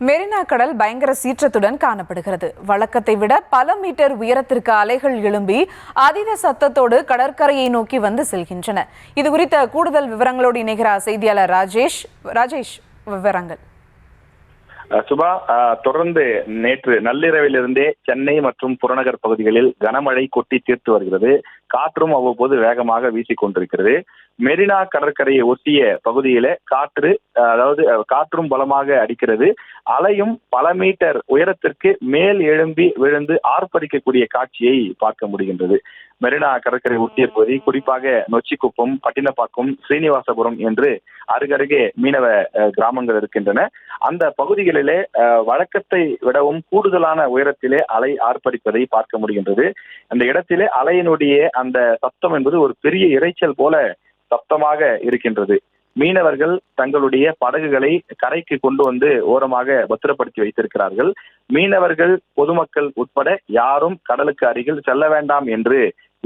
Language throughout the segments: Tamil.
மெரினா கடல் பயங்கர சீற்றத்துடன் காணப்படுகிறது. வழக்கத்தை விட பல மீட்டர் உயரத்திற்கு அலைகள் எழும்பி அதீத சத்தத்தோடு கடற்கரையை நோக்கி வந்து செல்கின்றன. இது குறித்த கூடுதல் விவரங்களோடு இணைகிறார் செய்தியாளர் ராஜேஷ். விவரங்கள். சுபா, தொடர்ந்து நேற்று நள்ளிரவிலிருந்தே சென்னை மற்றும் புறநகர் பகுதிகளில் கனமழை கொட்டி தீர்த்து வருகிறது. காற்றும் அவ்வப்போது வேகமாக வீசிக்கொண்டிருக்கிறது. மெரினா கடற்கரையை ஒட்டிய பகுதியில காற்றும் பலமாக அடிக்கிறது. அலையும் பல மீட்டர் உயரத்திற்கு மேல் எழும்பி விழுந்து ஆர்ப்பரிக்கக்கூடிய காட்சியை பார்க்க முடிகின்றது. மெரினா கடற்கரை ஒட்டிய பகுதி, குறிப்பாக நொச்சிக்குப்பம், பட்டினப்பாக்கம், ஸ்ரீனிவாசபுரம் என்று அருகருகே மீனவ கிராமங்கள் இருக்கின்றன. அந்த பகுதிகளிலே வழக்கத்தை விடவும் கூடுதலான உயரத்திலே அலை ஆர்ப்பரிப்பதை பார்க்க முடிகின்றது. அந்த இடத்திலே அலையினுடைய அந்த சத்தம் என்பது ஒரு பெரிய இரைச்சல் போல சத்தமாக இருக்கின்றது. மீனவர்கள் தங்களுடைய படகுகளை கரைக்கு கொண்டு வந்து ஓரமாக பத்திரப்படுத்தி வைத்திருக்கிறார்கள். மீனவர்கள், பொதுமக்கள் உட்பட யாரும் கடலுக்கு அருகில் செல்ல வேண்டாம் என்று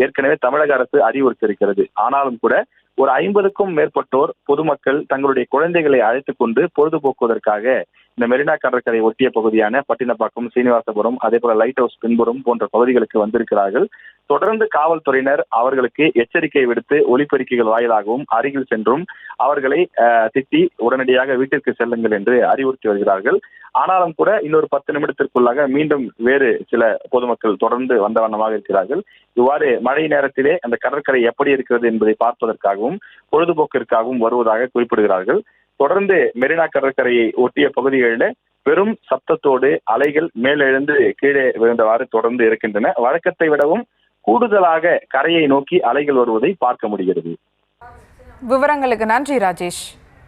ஏற்கனவே தமிழக அரசு அறிவுறுத்தியிருக்கிறது. ஆனாலும் கூட ஒரு 50க்கும் மேற்பட்டோர் பொதுமக்கள் தங்களுடைய குழந்தைகளை அழைத்துக் கொண்டு பொழுதுபோக்குவதற்காக இந்த மெரினா கடற்கரை ஒட்டிய பகுதியான பட்டினப்பாக்கம், சீனிவாசபுரம், அதே போல லைட் ஹவுஸ் பின்புறம் போன்ற பகுதிகளுக்கு வந்திருக்கிறார்கள். தொடர்ந்து காவல்துறையினர் அவர்களுக்கு எச்சரிக்கை விடுத்து ஒலிபெருக்கிகள் வாயிலாகவும் அருகில் சென்றும் அவர்களை திட்டி உடனடியாக வீட்டிற்கு செல்லுங்கள் என்று அறிவுறுத்தி வருகிறார்கள். ஆனாலும் கூட இன்னொரு 10 நிமிடத்திற்குள்ளாக மீண்டும் வேறு சில பொதுமக்கள் தொடர்ந்து வந்த வண்ணமாக இருக்கிறார்கள். இவ்வாறு மழை நேரத்திலே அந்த கடற்கரை எப்படி இருக்கிறது என்பதை பார்ப்பதற்காகவும் பொழுதுபோக்கிற்காகவும் வருவதாக குறிப்பிடுகிறார்கள். தொடர்ந்து மெரினா கடற்கரையை ஒட்டிய பகுதிகளில் பெரும் சப்தத்தோடு அலைகள் மேலெழுந்து கீழே விழுந்தவாறு தொடர்ந்து இருக்கின்றன. வழக்கத்தை விடவும் கூடுதலாக கரையை நோக்கி அலைகள் வருவதை பார்க்க முடிகிறது. விவரங்களுக்கு நன்றி ராஜேஷ்.